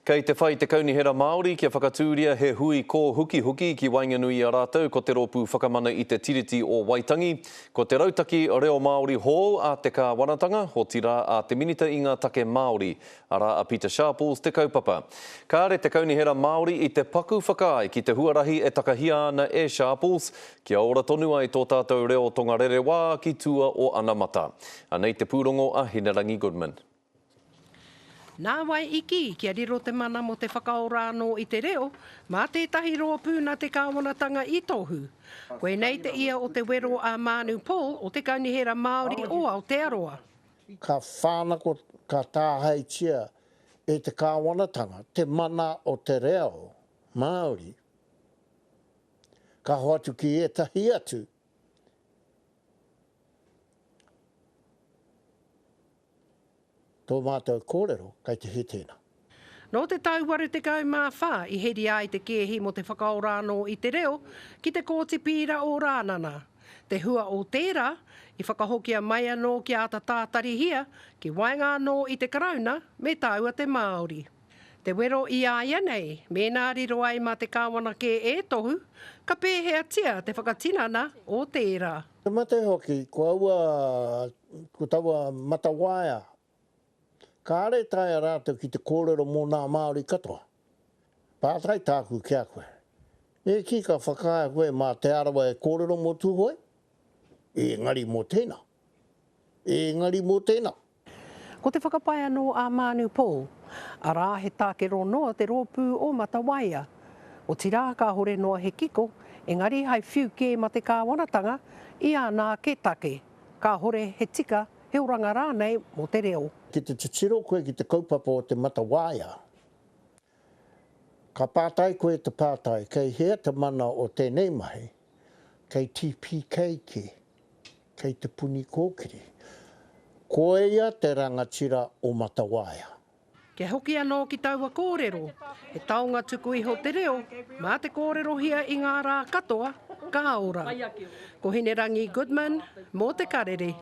Kei te whai te kaunihera Māori kia whakatūria he hui ko huki ki Wainganui a rātou ko te rōpū whakamana i te tiriti o Waitangi. Ko te rautaki o reo Māori hō a te kāwanatanga, ho tira a te minita i ngā take Māori. Ara a Peter Sharples te kaupapa. Ka are te kaunihera Māori i te paku whakaai ki te huarahi e takahia ana e Sharples. Kia ora tonu ai tō tātou reo tongarere wā ki tua o Anamata. Anei te pūrongo a Hinerangi Goodman. Nā wai iki, kia riro te mana mo te whakaora anō i te reo, mā tētahi roa pūna te kāwanatanga i tohu. Koe nei te ia o te wero a Manu Paul o te kaunihera Māori o Aotearoa. Ka whānako ka tāheitia e te kāwanatanga, te mana o te reo Māori. Ka hoatu ki e tahi atu. Tō mātou kōrero, kei te he tēnā. No te tauwaru te kau mā whā, i heri ai te kēhi mo te whakaora anō i te reo, ki te kōti pīra o rānana. Te hua o tērā, i whakahokia mai anō ki ata tātari hia, ki wainga anō i te karauna, me taua te Māori. Te wero i aia nei, mēnā riro ai mā te kāwana ke e tohu, ka pēhea tia te whakatinana o tērā. Te mate hoki, ko taua matawaia, ka are tae rātou ki te kōrero mō nā Māori katoa. Pātai tāku kia koe. E ki ka whakaia koe mā te arawa e kōrero mō tūhoi? E ngari mō tēnā. E ngari mō tēnā. Ko te whakapai anō a Manu Paul, arā he tākero noa te rōpū o Matawaia. O tirā ka hore noa he kiko, engari hai whiu kē ma te kāwanatanga, i anā ke take. Ka hore he tika, he oranga rānei mo te reo. Ki te titiro koe ki te kaupapa o te Matawaia. Ka pātai koe te pātai, kei hea te mana o tēnei mahi, kei TPK ki, kei te puni kōkiri. Koe ia te rangatira o Matawaia. Kia hoki anō ki taua kōrero, he taonga tuku iho te reo, mā te kōrero hia i ngā rā katoa, ka ora. Ko Hinerangi Goodman, mō te karere.